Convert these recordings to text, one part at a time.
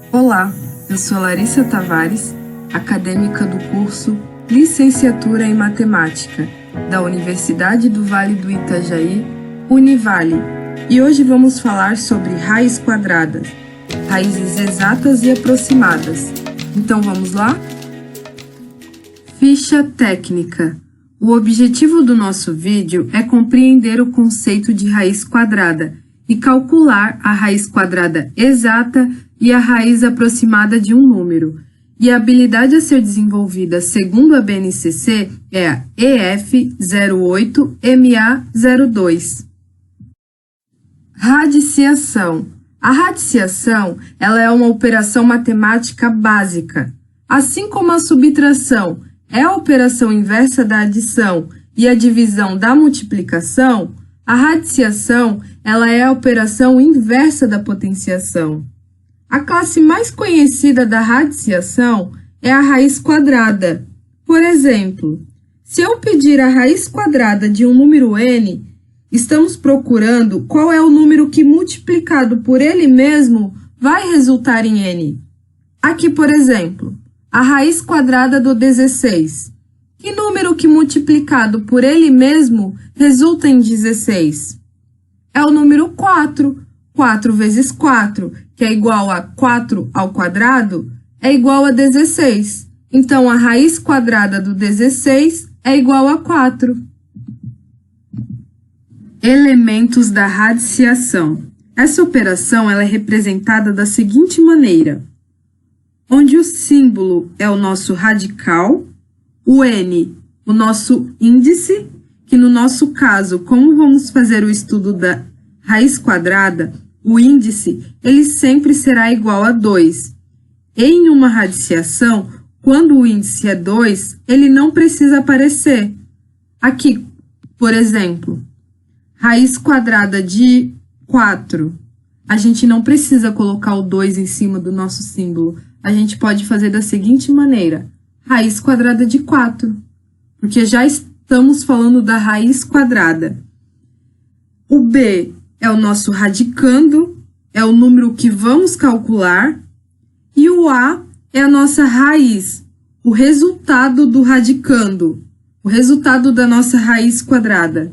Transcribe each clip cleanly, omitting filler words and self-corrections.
Olá, eu sou Larissa Tavares, acadêmica do curso Licenciatura em Matemática, da Universidade do Vale do Itajaí, Univale, e hoje vamos falar sobre raiz quadrada, raízes exatas e aproximadas. Então vamos lá? Ficha técnica. O objetivo do nosso vídeo é compreender o conceito de raiz quadrada e calcular a raiz quadrada exata e a raiz aproximada de um número. E a habilidade a ser desenvolvida segundo a BNCC é a EF08MA02. Radiciação. A radiciação, ela é uma operação matemática básica. Assim como a subtração é a operação inversa da adição e a divisão da multiplicação, a radiciação, ela é a operação inversa da potenciação. A classe mais conhecida da radiciação é a raiz quadrada. Por exemplo, se eu pedir a raiz quadrada de um número n, estamos procurando qual é o número que multiplicado por ele mesmo vai resultar em n. Aqui, por exemplo, a raiz quadrada do 16. Que número que multiplicado por ele mesmo resulta em 16? É o número 4. 4 vezes 4, que é igual a 4 ao quadrado, é igual a 16. Então, a raiz quadrada do 16 é igual a 4. Elementos da radiciação. Essa operação ela é representada da seguinte maneira, onde o símbolo é o nosso radical, o n, o nosso índice, que no nosso caso, como vamos fazer o estudo da raiz quadrada, o índice ele sempre será igual a 2. Em uma radiciação, quando o índice é 2, ele não precisa aparecer. Aqui, por exemplo, raiz quadrada de 4. A gente não precisa colocar o 2 em cima do nosso símbolo. A gente pode fazer da seguinte maneira, raiz quadrada de 4, porque já estamos falando da raiz quadrada. O b é o nosso radicando, é o número que vamos calcular, e o a é a nossa raiz, o resultado do radicando, o resultado da nossa raiz quadrada.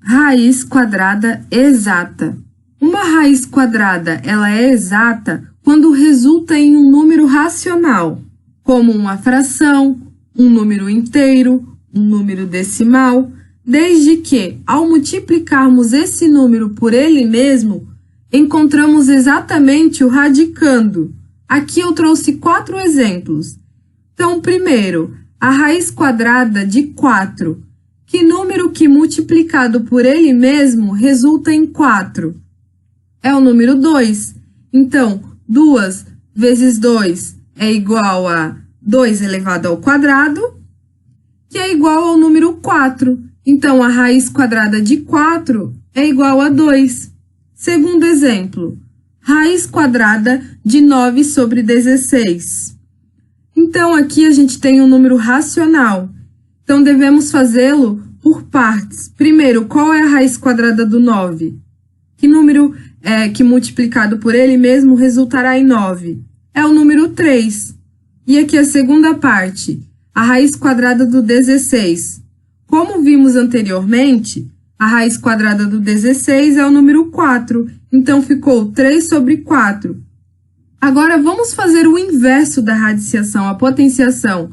Raiz quadrada exata. Uma raiz quadrada ela é exata quando resulta em um número racional, como uma fração, um número inteiro, um número decimal, desde que, ao multiplicarmos esse número por ele mesmo, encontramos exatamente o radicando. Aqui eu trouxe 4 exemplos. Então, primeiro, a raiz quadrada de 4. Que número que multiplicado por ele mesmo resulta em 4? É o número 2. Então, 2 vezes 2 é igual a 2 elevado ao quadrado, que é igual ao número 4. Então, a raiz quadrada de 4 é igual a 2. Segundo exemplo, raiz quadrada de 9 sobre 16. Então, aqui a gente tem um número racional. Então, devemos fazê-lo por partes. Primeiro, qual é a raiz quadrada do 9? Que número que multiplicado por ele mesmo resultará em 9? É o número 3. E aqui a segunda parte, a raiz quadrada do 16. Como vimos anteriormente, a raiz quadrada do 16 é o número 4, então ficou 3 sobre 4. Agora, vamos fazer o inverso da radiciação, a potenciação,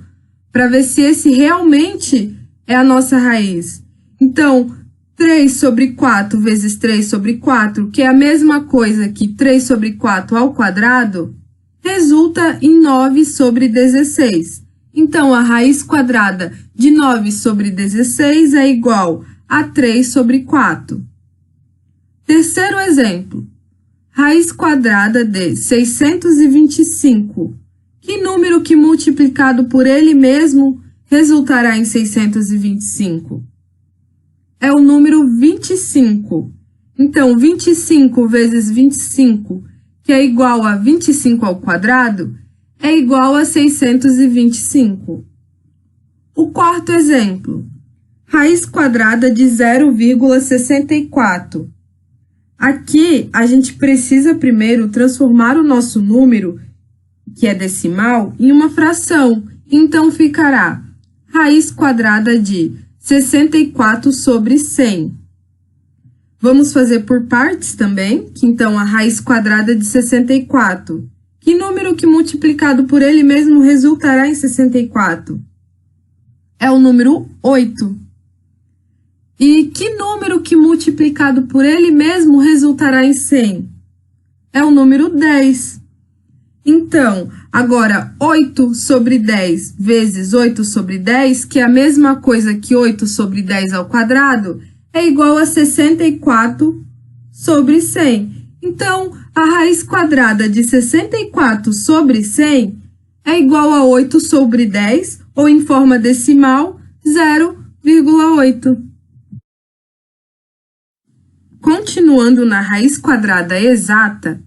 para ver se esse realmente é a nossa raiz. Então, 3 sobre 4 vezes 3 sobre 4, que é a mesma coisa que 3 sobre 4 ao quadrado, resulta em 9 sobre 16. Então, a raiz quadrada de 9 sobre 16 é igual a 3 sobre 4. Terceiro exemplo, raiz quadrada de 625. Que número que multiplicado por ele mesmo resultará em 625? É o número 25. Então, 25 vezes 25, que é igual a 25 ao quadrado, é igual a 625. O quarto exemplo, raiz quadrada de 0,64. Aqui, a gente precisa primeiro transformar o nosso número, que é decimal, em uma fração. Então, ficará raiz quadrada de 64 sobre 100. Vamos fazer por partes também, que então a raiz quadrada de 64. Que número que multiplicado por ele mesmo resultará em 64? É o número 8. E que número que multiplicado por ele mesmo resultará em 100? É o número 10. Então, agora, 8 sobre 10 vezes 8 sobre 10, que é a mesma coisa que 8 sobre 10 ao quadrado, é igual a 64 sobre 100. Então, a raiz quadrada de 64 sobre 100 é igual a 8 sobre 10, ou em forma decimal, 0,8. Continuando na raiz quadrada exata,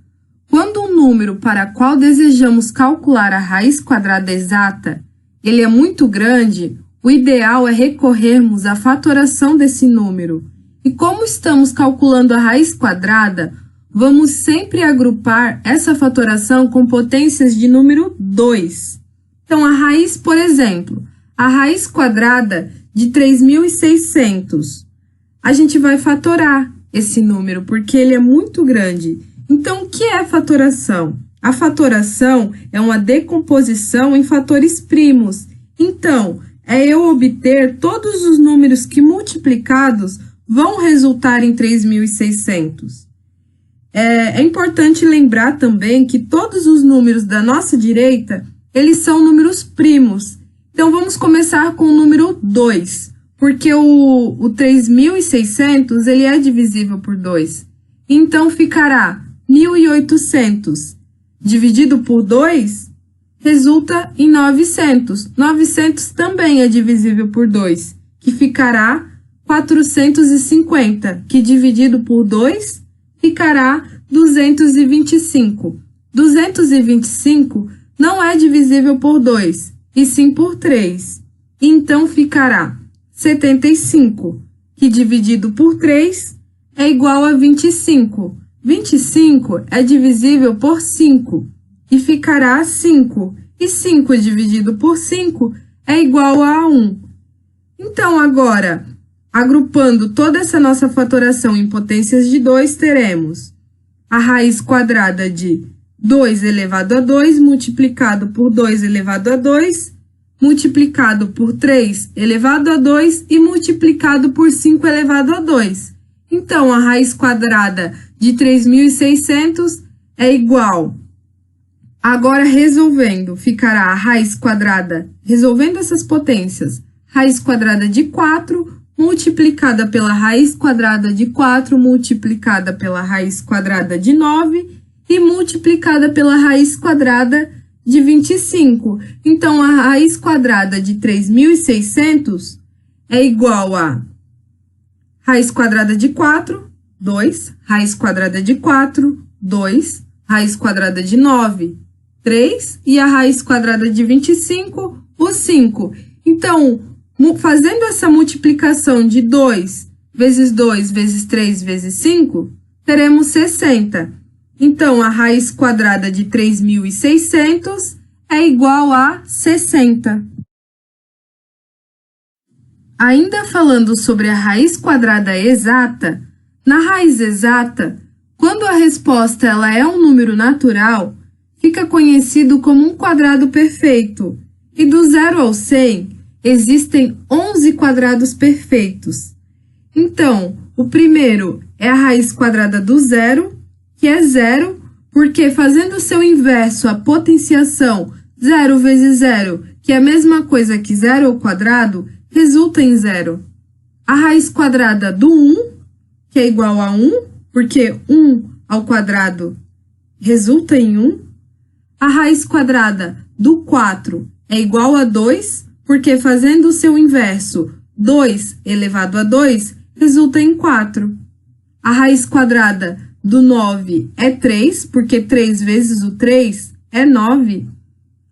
quando um número para o qual desejamos calcular a raiz quadrada exata, ele é muito grande, o ideal é recorrermos à fatoração desse número. E como estamos calculando a raiz quadrada, vamos sempre agrupar essa fatoração com potências de número 2. Então, a raiz, por exemplo, a raiz quadrada de 3.600, a gente vai fatorar esse número, porque ele é muito grande. Então, o que é a fatoração? A fatoração é uma decomposição em fatores primos. Então, é eu obter todos os números que multiplicados vão resultar em 3.600. É importante lembrar também que todos os números da nossa direita, eles são números primos. Então, vamos começar com o número 2. Porque o 3.600, ele é divisível por 2. Então, ficará 1.800 dividido por 2, resulta em 900. 900 também é divisível por 2, que ficará 450, que dividido por 2, ficará 225. 225 não é divisível por 2, e sim por 3. Então, ficará 75, que dividido por 3 é igual a 25. 25 é divisível por 5 e ficará 5. E 5 dividido por 5 é igual a 1. Então, agora, agrupando toda essa nossa fatoração em potências de 2, teremos a raiz quadrada de 2 elevado a 2 multiplicado por 2 elevado a 2, multiplicado por 3 elevado a 2 e multiplicado por 5 elevado a 2. Então, a raiz quadrada de 3.600 é igual. Agora, resolvendo, ficará a raiz quadrada, resolvendo essas potências, raiz quadrada de 4 multiplicada pela raiz quadrada de 4 multiplicada pela raiz quadrada de 9 e multiplicada pela raiz quadrada de 25. Então, a raiz quadrada de 3.600 é igual a raiz quadrada de 4, 2, raiz quadrada de 4, 2, raiz quadrada de 9, 3, e a raiz quadrada de 25, o 5. Então, fazendo essa multiplicação de 2 vezes 2 vezes 3 vezes 5, teremos 60. Então, a raiz quadrada de 3.600 é igual a 60. Ainda falando sobre a raiz quadrada exata, na raiz exata, quando a resposta ela é um número natural, fica conhecido como um quadrado perfeito. E do 0 ao 100, existem 11 quadrados perfeitos. Então, o primeiro é a raiz quadrada do zero, que é 0, porque fazendo o seu inverso, a potenciação 0 vezes 0, que é a mesma coisa que 0 ao quadrado, resulta em 0. A raiz quadrada do 1, que é igual a 1, porque 1 ao quadrado resulta em 1. A raiz quadrada do 4 é igual a 2, porque fazendo o seu inverso, 2 elevado a 2, resulta em 4. A raiz quadrada do 9 é 3, porque 3 vezes o 3 é 9.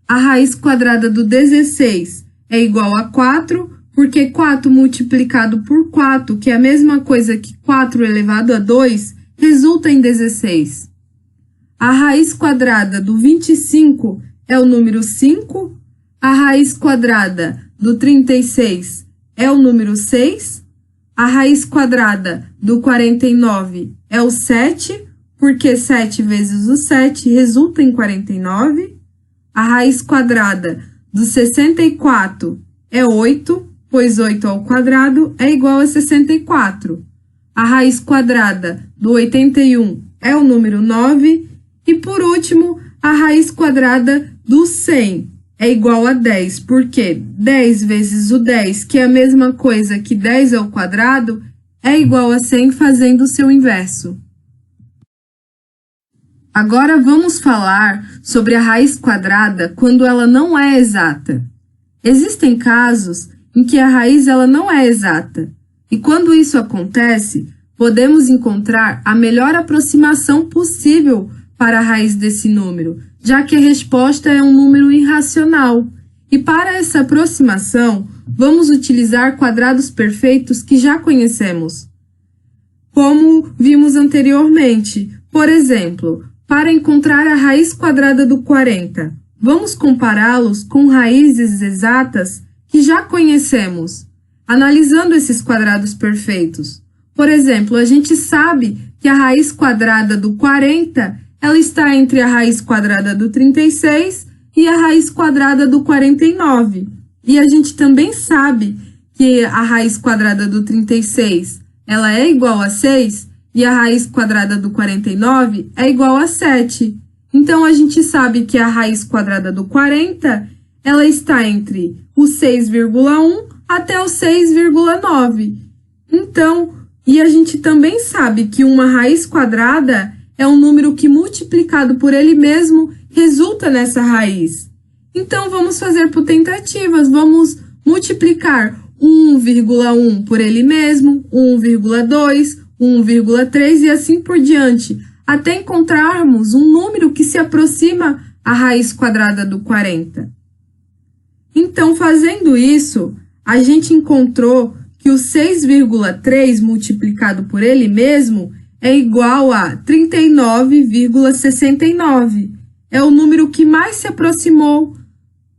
A raiz quadrada do 16 é igual a 4, porque 4 multiplicado por 4, que é a mesma coisa que 4 elevado a 2, resulta em 16. A raiz quadrada do 25 é o número 5. A raiz quadrada do 36 é o número 6. A raiz quadrada do 49 é o 7, porque 7 vezes o 7 resulta em 49. A raiz quadrada do 64 é 8, pois 8 ao quadrado é igual a 64. A raiz quadrada do 81 é o número 9. E, por último, a raiz quadrada do 100 é igual a 10, porque 10 vezes o 10, que é a mesma coisa que 10 ao quadrado, é igual a 100 fazendo o seu inverso. Agora vamos falar sobre a raiz quadrada quando ela não é exata. Existem casos em que a raiz ela não é exata, e quando isso acontece, podemos encontrar a melhor aproximação possível para a raiz desse número, já que a resposta é um número irracional. E para essa aproximação, vamos utilizar quadrados perfeitos que já conhecemos, como vimos anteriormente. Por exemplo, para encontrar a raiz quadrada do 40, vamos compará-los com raízes exatas que já conhecemos, analisando esses quadrados perfeitos. Por exemplo, a gente sabe que a raiz quadrada do 40 ela está entre a raiz quadrada do 36 e a raiz quadrada do 49. E a gente também sabe que a raiz quadrada do 36 ela é igual a 6 e a raiz quadrada do 49 é igual a 7. Então, a gente sabe que a raiz quadrada do 40 ela está entre o 6,1 até o 6,9. Então, e a gente também sabe que uma raiz quadrada é um número que, multiplicado por ele mesmo, resulta nessa raiz. Então, vamos fazer por tentativas. Vamos multiplicar 1,1 por ele mesmo, 1,2, 1,3 e assim por diante, até encontrarmos um número que se aproxima à raiz quadrada do 40. Então, fazendo isso, a gente encontrou que o 6,3 multiplicado por ele mesmo é igual a 39,69. É o número que mais se aproximou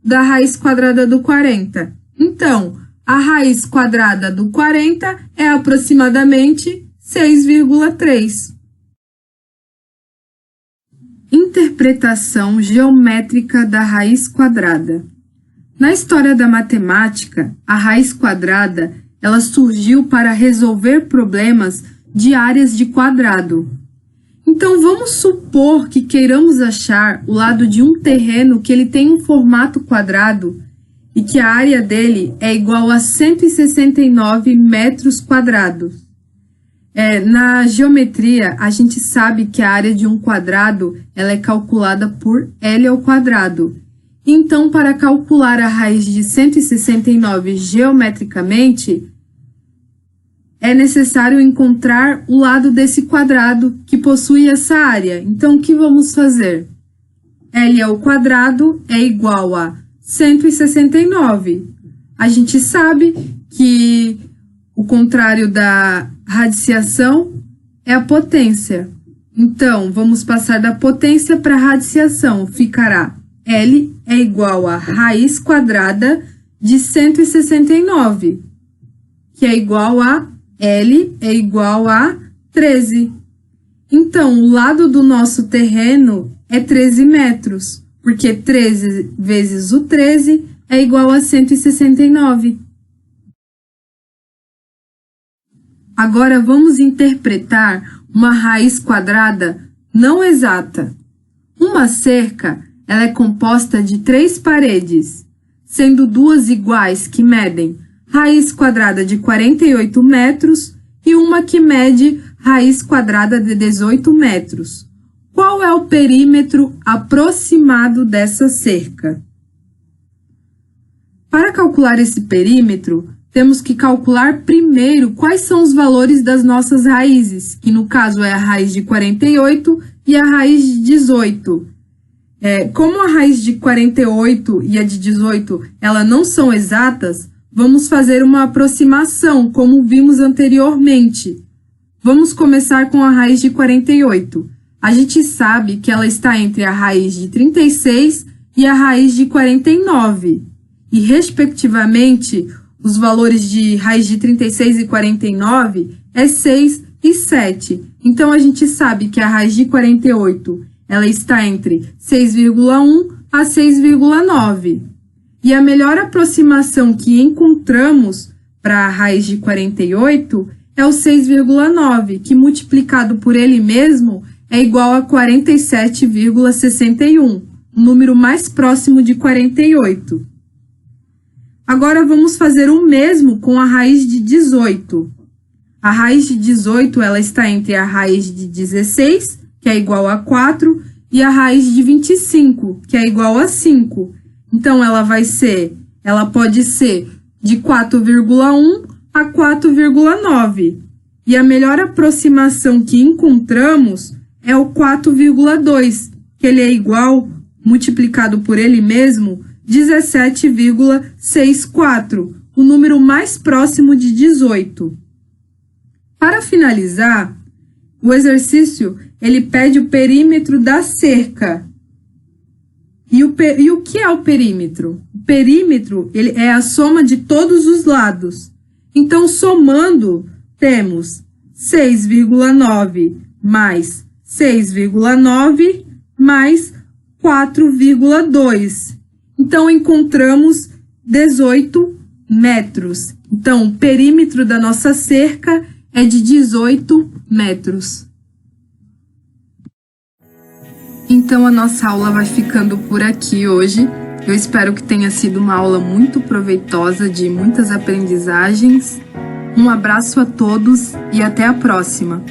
da raiz quadrada do 40. Então, a raiz quadrada do 40 é aproximadamente 6,3. Interpretação geométrica da raiz quadrada. Na história da matemática, a raiz quadrada ela surgiu para resolver problemas de áreas de quadrado. Então, vamos supor que queiramos achar o lado de um terreno que ele tem um formato quadrado e que a área dele é igual a 169 metros quadrados. Na geometria, a gente sabe que a área de um quadrado ela é calculada por L ao quadrado. Então, para calcular a raiz de 169 geometricamente, é necessário encontrar o lado desse quadrado que possui essa área. Então, o que vamos fazer? L ao quadrado é igual a 169. A gente sabe que o contrário da radiciação é a potência. Então, vamos passar da potência para a radiciação. Ficará L é igual a raiz quadrada de 169, que é igual a L é igual a 13. Então, o lado do nosso terreno é 13 metros, porque 13 vezes o 13 é igual a 169. Agora, vamos interpretar uma raiz quadrada não exata. Uma cerca ela é composta de 3 paredes, sendo 2 iguais que medem raiz quadrada de 48 metros e uma que mede raiz quadrada de 18 metros. Qual é o perímetro aproximado dessa cerca? Para calcular esse perímetro, temos que calcular primeiro quais são os valores das nossas raízes, que no caso é a raiz de 48 e a raiz de 18. Como a raiz de 48 e a de 18 elas não são exatas, vamos fazer uma aproximação, como vimos anteriormente. Vamos começar com a raiz de 48. A gente sabe que ela está entre a raiz de 36 e a raiz de 49. E, respectivamente, os valores de raiz de 36 e 49 é 6 e 7. Então, a gente sabe que a raiz de 48 ela está entre 6,1 a 6,9. E a melhor aproximação que encontramos para a raiz de 48 é o 6,9, que multiplicado por ele mesmo é igual a 47,61, o número mais próximo de 48. Agora vamos fazer o mesmo com a raiz de 18. A raiz de 18 ela está entre a raiz de 16, que é igual a 4, e a raiz de 25, que é igual a 5. Então, ela pode ser de 4,1 a 4,9. E a melhor aproximação que encontramos é o 4,2, que ele é igual, multiplicado por ele mesmo, 17,64, o número mais próximo de 18. Para finalizar, o exercício ele pede o perímetro da cerca. E o que é o perímetro? O perímetro ele é a soma de todos os lados. Então, somando, temos 6,9 mais 6,9 mais 4,2. Então, encontramos 18 metros. Então, o perímetro da nossa cerca é de 18 metros. Então, a nossa aula vai ficando por aqui hoje. Eu espero que tenha sido uma aula muito proveitosa, de muitas aprendizagens. Um abraço a todos e até a próxima!